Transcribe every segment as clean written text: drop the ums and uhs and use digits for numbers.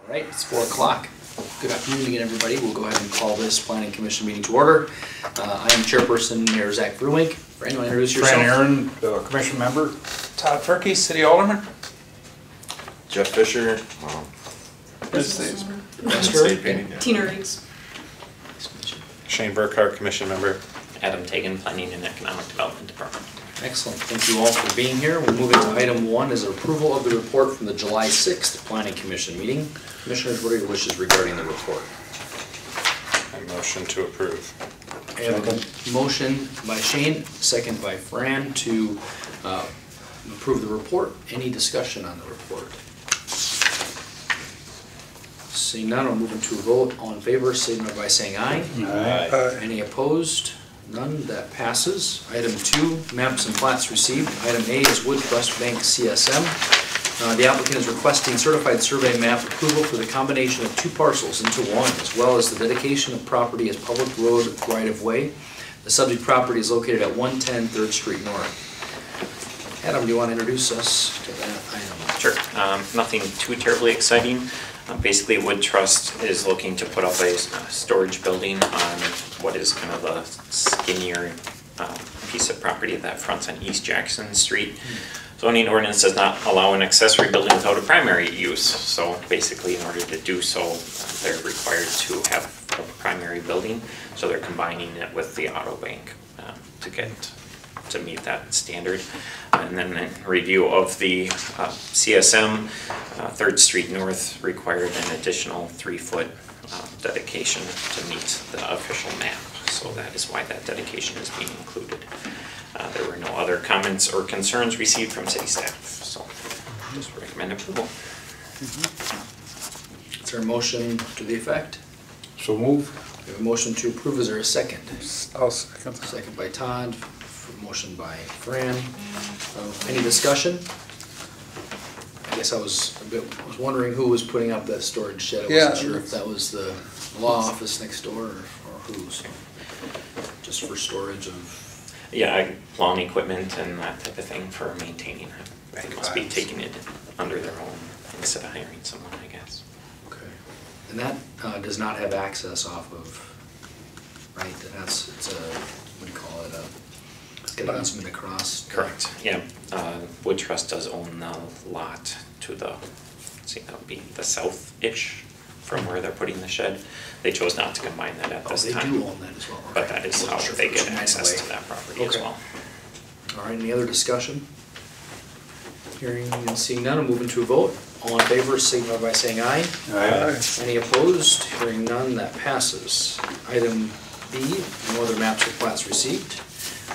All right, it's 4 o'clock. Good afternoon again, everybody. We'll go ahead and call this Planning Commission meeting to order. I am Chairperson Mayor Zach Bruwink. Fran, you want to introduce yourself? Fran Aaron, Commission Member. Todd Ferkey, City Alderman. Jeff Fisher, State painting. Yeah. Tina Riggs. Shane Burkhart, Commission Member. Adam Tagan, Planning and Economic Development Department. Excellent. Thank you all for being here. We'll move into item 1 is approval of the report from the July 6th Planning Commission meeting. Commissioners, what are your wishes regarding the report? A motion to approve. I have a motion by Shane, second by Fran to approve the report. Any discussion on the report? Seeing none, I'll move into a vote. All in favor, signify by saying aye. Aye. Any opposed? None. That passes. Item 2, maps and plats received. Item A is Woods West Bank CSM. The applicant is requesting certified survey map approval for the combination of 2 parcels into one, as well as the dedication of property as public road right-of-way. The subject property is located at 110 3rd Street North. Adam, do you want to introduce us to that item? Sure. Nothing too terribly exciting. Basically, Wood Trust is looking to put up a storage building on what is kind of a skinnier piece of property that fronts on East Jackson Street. Zoning ordinance does not allow an accessory building without a primary use. So basically, in order to do so, they're required to have a primary building. So they're combining it with the auto bank to meet that standard. And then in review of the CSM, 3rd Street North required an additional 3-foot dedication to meet the official map. So that is why that dedication is being included. There were no other comments or concerns received from city staff. So just recommend approval. Is there a motion to the effect? So move. We have a motion to approve. Is there a second? I'll second. Second by Todd. Motion by Fran. Any discussion? I guess I was wondering who was putting up that storage shed. I wasn't sure if that was the law office next door or who. So just for storage of. Yeah, lawn equipment and that type of thing for maintaining it. They must be taking it under their own instead of hiring someone, I guess. Okay. And that does not have access off of, right? It's a, what do you call it? Get an easement across. Correct. Yeah. Wood Trust does own the lot to the, see, that would be the south-ish from where they're putting the shed. They chose not to combine that at this time. They do own that as well. But that is how they get access to that property as well. All right, any other discussion? Hearing and seeing none, I'll move into a vote. All in favor, signify by saying aye. Aye. Any opposed? Hearing none, that passes. Item B, no other maps or plats received.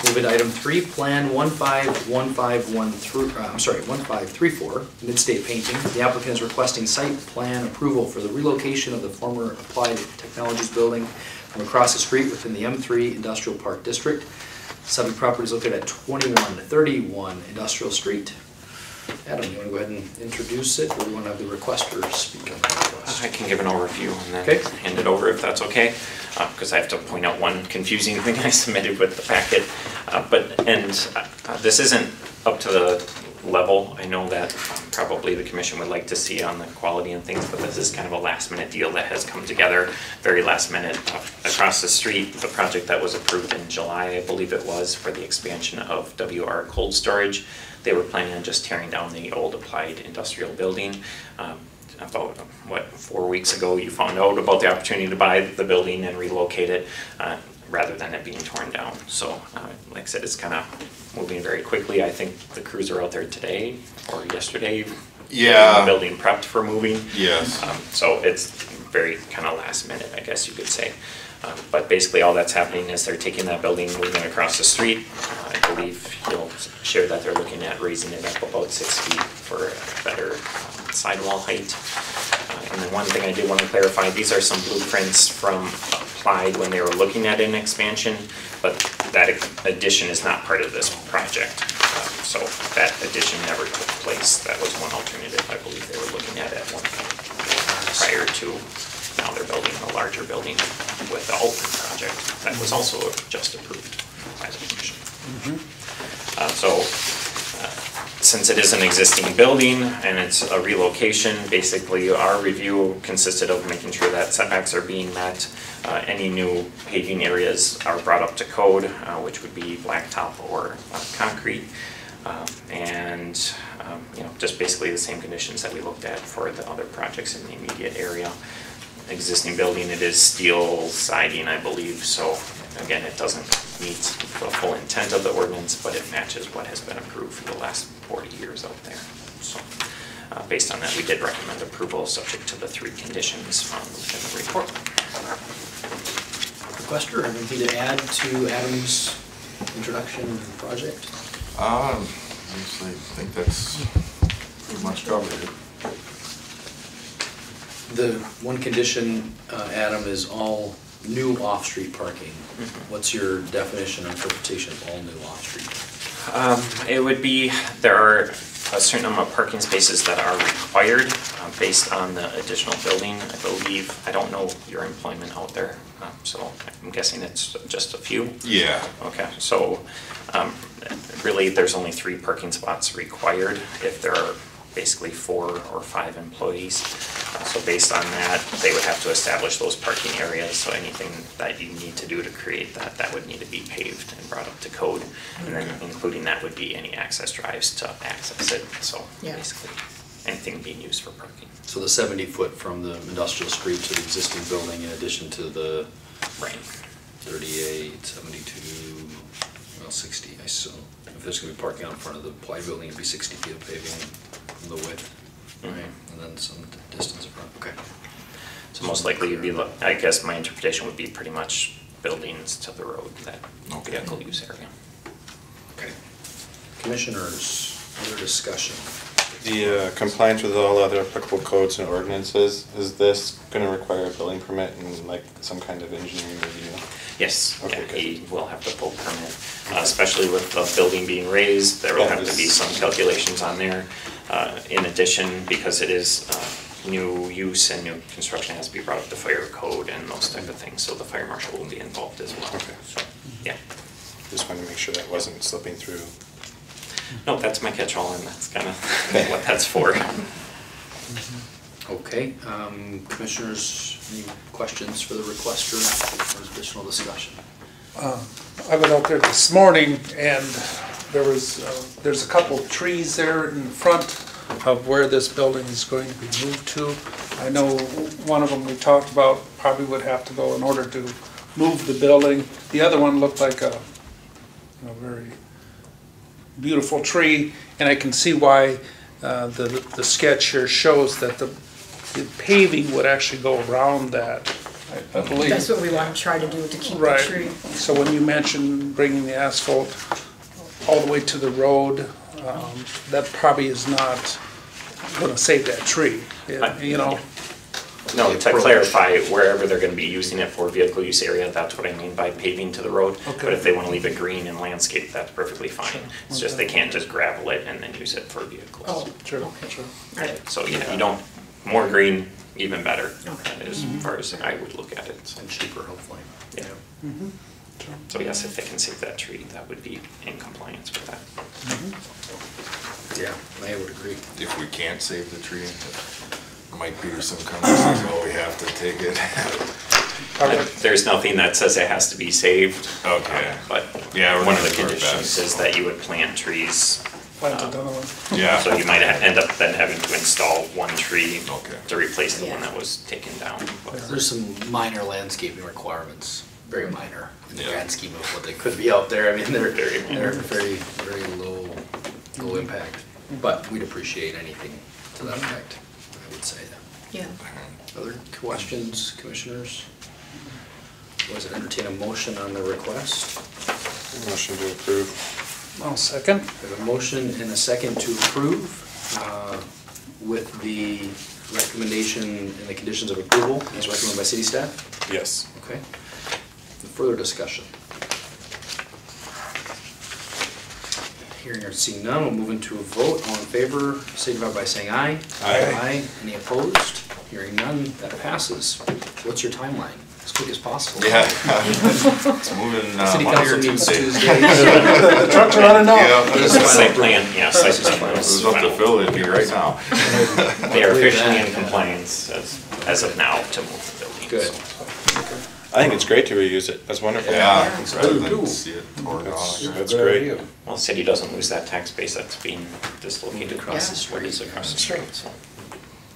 Move it item 3, Plan 1534, Midstate Painting. The applicant is requesting site plan approval for the relocation of the former Applied Technologies building from across the street within the M3 Industrial Park District. Subject property is located at 2131 Industrial Street. Adam, you want to go ahead and introduce it, or do you want to have the requester speak on the request? I can give an overview and then hand it over if that's okay, because I have to point out one confusing thing I submitted with the packet. This isn't up to the level. I know that probably the commission would like to see on the quality and things, but this is kind of a last minute deal that has come together very last minute. Across the street, the project that was approved in July, I believe it was, for the expansion of WR cold storage. They were planning on just tearing down the old applied industrial building. About, 4 weeks ago, you found out about the opportunity to buy the building and relocate it rather than it being torn down. So, like I said, it's kind of moving very quickly. I think the crews are out there today or yesterday. Yeah. The building prepped for moving. Yes. So it's very kind of last minute, I guess you could say. But basically all that's happening is they're taking that building, moving it across the street. I believe you'll share that they're looking at raising it up about 6 feet for a better sidewall height. And then one thing I did want to clarify, these are some blueprints from Applied when they were looking at an expansion, but that addition is not part of this project. So that addition never took place. That was one alternative I believe they were looking at one point prior to now they're building a larger building with the Alton project that was also just approved by the commission. since it is an existing building and it's a relocation, basically our review consisted of making sure that setbacks are being met. Any new paving areas are brought up to code, which would be blacktop or concrete. Just basically the same conditions that we looked at for the other projects in the immediate area. Existing building, it is steel siding, I believe, so again, it doesn't meet the full intent of the ordinance, but it matches what has been approved for the last 40 years out there. So, based on that, we did recommend approval subject to the 3 conditions found within the report. Requester, anything to add to Adam's introduction of the project? Honestly, I think that's pretty much covered it. The one condition, Adam, is all new off-street parking. What's your definition or interpretation of all new off-street? It would be, there are a certain number of parking spaces that are required based on the additional building. I believe, I don't know your employment out there, so I'm guessing it's just a few? Yeah. Okay, so really there's only 3 parking spots required if there are basically 4 or 5 employees. So based on that, they would have to establish those parking areas, so anything that you need to do to create that, that would need to be paved and brought up to code. And then including that would be any access drives to access it, so Yeah. basically anything being used for parking. So the 70 foot from the industrial street to the existing building in addition to the Right. 38, 72, well, 60, I assume. If there's gonna be parking out in front of the Ply building, it'd be 60 feet of paving from the width, right? And then some distance in front, okay. So most likely you'd be, I guess my interpretation would be pretty much buildings to the road, that vehicle use area. Okay. Commissioners, other discussion? The compliance with all other applicable codes and ordinances, is this gonna require a building permit and like some kind of engineering review? Yes, Okay, yeah, good. he will have to pull permit, especially with the building being raised, there will Yeah, have to be this- some calculations on there. In addition, because it is new use and new construction, has to be brought up to fire code and those type of things, so the fire marshal will be involved as well. Okay. So, yeah. Just wanted to make sure that wasn't slipping through. No, that's my catch-all, and that's kind of what that's for. Okay, commissioners, any questions for the requester or additional discussion? I went out there this morning and there's a couple of trees there in front of where this building is going to be moved to. I know one of them we talked about probably would have to go in order to move the building. The other one looked like a very beautiful tree, and I can see why the sketch here shows that the paving would actually go around that, I believe. That's what we want to try to do, to keep the Right. tree. So when you mentioned bringing the asphalt all the way to the road, that probably is not gonna save that tree, you know? No, The to approach. clarify, wherever they're gonna be using it for vehicle use area, that's what I mean by paving to the road. Okay. But if they wanna leave it green and landscape, that's perfectly fine. Sure. It's just they can't just gravel it and then use it for vehicles. Oh, Sure, okay. sure. All right. So, yeah, you don't, more green, even better, Okay. as far as I would look at it. So, And cheaper, hopefully. yeah. So yes, if they can save that tree, that would be in compliance with that. Yeah, I would agree. If we can't save the tree, Mike Peterson comes and says, oh, we have to take it. There's nothing that says it has to be saved. Okay. But Yeah, we're one of the gonna do our conditions best. is that you would plant trees. Plant another one. Yeah. So you might end up then having to install one tree Okay. to replace the one Yeah. that was taken down. But There's some minor landscaping requirements, very minor, in the Yeah. grand scheme of what they could be out there. I mean, they're Very minor. very low impact. But we'd appreciate anything to that effect, I would say. Yeah. Other questions, commissioners? Was it entertain a motion on the request? Motion to approve. I'll second. We have a motion and a second to approve with the recommendation and the conditions of approval as recommended by city staff. Yes. Okay. Further discussion? Hearing or seeing none, we'll move into a vote. All in favor, signify by saying aye. Aye. Any opposed? Hearing none, that passes. What's your timeline? as quick as possible. Yeah. It's moving City Monday council or meets Tuesday. Tuesday. The trucks are running out. Yeah. Site plan, yeah, site plan It is was up to final. Phil, it'd be right now. They are officially in compliance as of now to move the building. Good. I think it's great to reuse it, that's wonderful. Yeah, Yeah. rather than see it torn down. That's great. Well, the city doesn't lose that tax base that's being dislocated Across the across street. what is across the street, so.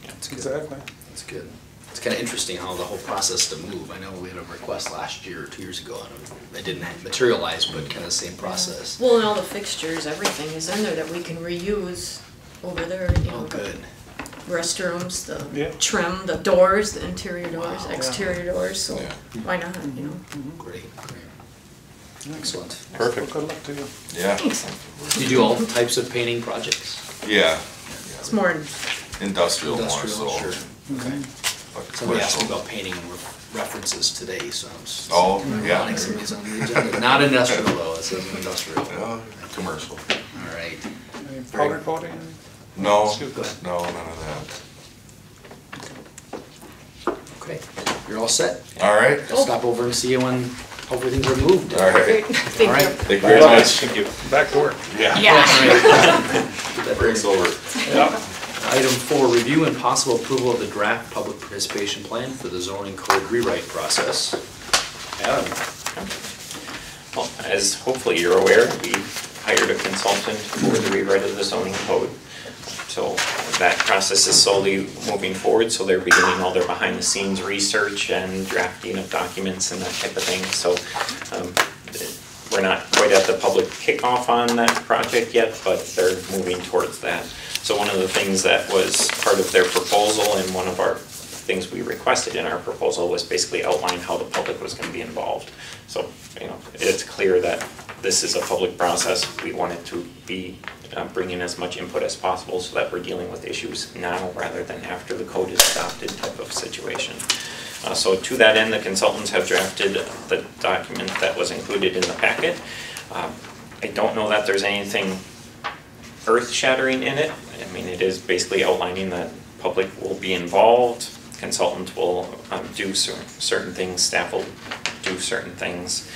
That's good. Exactly. That's good. It's kind of interesting how the whole process to move. I know we had a request last year or 2 years ago, and it didn't materialize, but kind of the same process. Well, and all the fixtures, everything is in there that we can reuse over there, you know. Oh, good. Restrooms, Yeah. the trim, the doors, the interior doors, Wow. exterior doors, so Yeah. why not, you know? Great, great. Excellent. Perfect. Good luck to you. Yeah, Thanks. Do you do all types of painting projects? yeah. It's more, Industrial more Industrial, so. sure. Okay. But Somebody asked me commercial. about painting references today, so I'm just. Oh, yeah. wanting somebody's on the agenda. Not industrial though, it says industrial. Commercial. All right. Any powder coating? No, Good. no, none of Okay, you're all set? that. All right. I'll stop over and see you when hopefully things are moved. All right. thank All right. you. Thank you Very very much, much. thank you. Back to work. Yeah. Yeah. That Break's over. Yeah. Item 4, review and possible approval of the draft public participation plan for the zoning code rewrite process. Adam? Well, as hopefully you're aware, we hired a consultant for the rewrite of the zoning code. So that process is slowly moving forward, so they're beginning all their behind-the-scenes research and drafting of documents and that type of thing. So we're not quite at the public kickoff on that project yet, but they're moving towards that. So one of the things that was part of their proposal and one of our things we requested in our proposal was basically outline how the public was going to be involved. So, you know, it's clear that this is a public process. We wanted to be bringing as much input as possible so that we're dealing with issues now rather than after the code is adopted type of situation. So to that end, the consultants have drafted the document that was included in the packet. I don't know that there's anything earth-shattering in it. I mean, it is basically outlining that public will be involved, consultant will do certain things, staff will do certain things.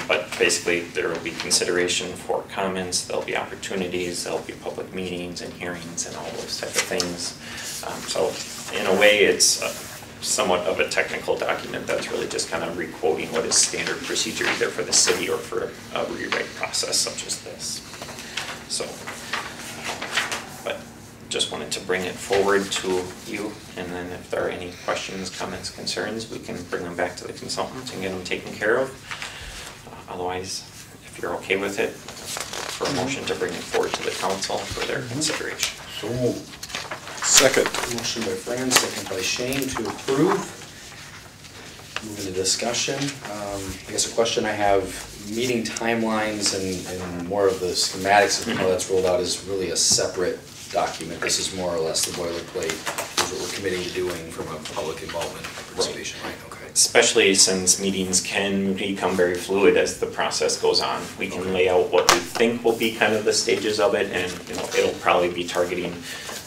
But basically, there will be consideration for comments, there'll be opportunities, there'll be public meetings and hearings and all those type of things. So in a way, it's somewhat of a technical document that's really just kind of re-quoting what is standard procedure either for the city or for a rewrite process such as this. So, but just wanted to bring it forward to you, and then if there are any questions, comments, concerns, we can bring them back to the consultant and get them taken care of. Otherwise, if you're okay with it, for a motion to bring it forward to the council for their consideration. So moved. Second. Motion by Fran, second by Shane to approve. Move into discussion. I guess a question I have, meeting timelines and more of the schematics of how that's rolled out is really a separate document. This is more or less the boilerplate, is what we're committing to doing from a public involvement participation, right? Okay. Especially since meetings can become very fluid as the process goes on. We can lay out what we think will be kind of the stages of it, and you know, it'll probably be targeting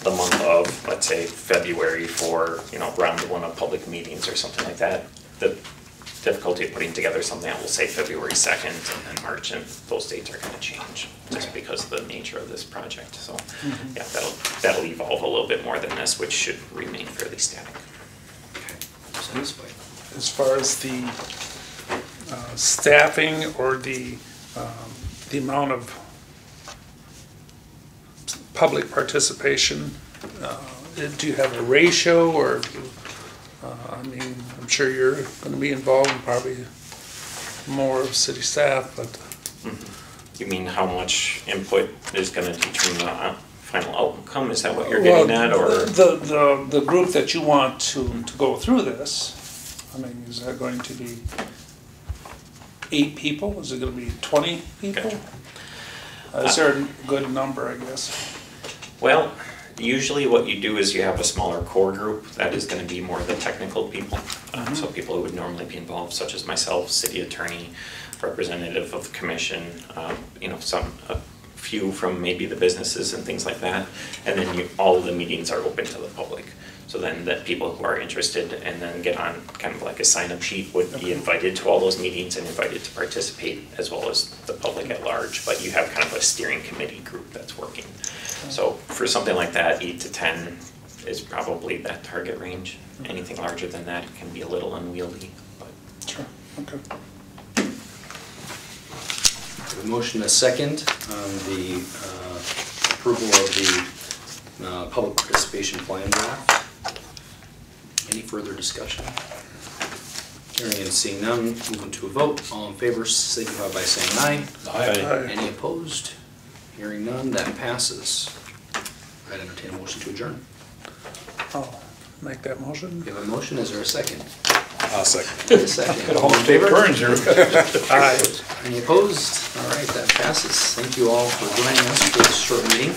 the month of, let's say, February for, you know, round one of public meetings or something like that. The difficulty of putting together something that will say February 2nd and then March, and those dates are gonna change just because of the nature of this project. So, yeah, that'll evolve a little bit more than this, which should remain fairly static. Okay. Satisfied. As far as the staffing or the amount of public participation, do you have a ratio, or, I mean, I'm sure you're gonna be involved in probably more of city staff, but. You mean how much input is gonna determine the final outcome? Is that what you're getting at, or? Well, the group that you want to go through this, I mean, is that going to be 8 people? Is it gonna be 20 people? Gotcha. Is there a good number, I guess? Well, usually what you do is you have a smaller core group that is gonna be more of the technical people. So people who would normally be involved, such as myself, city attorney, representative of the commission, you know, a few from maybe the businesses and things like that. And then all of the meetings are open to the public. So then the people who are interested and then get on kind of like a sign-up sheet would be invited to all those meetings and invited to participate, as well as the public at large. But you have kind of a steering committee group that's working. So for something like that, 8 to 10 is probably that target range. Anything larger than that can be a little unwieldy, but. Sure, okay. A motion and a second on the approval of the public participation plan draft. Any further discussion? Hearing and seeing none, moving to a vote. All in favor signify by saying aye. Aye. Any opposed? Hearing none, that passes. I'd entertain a motion to adjourn. I'll make that motion. You have a motion, is there a second? I'll second. A second. Could All in almost take favor? turns here. Aye. Any opposed? All right, that passes. Thank you all for joining us for this short meeting.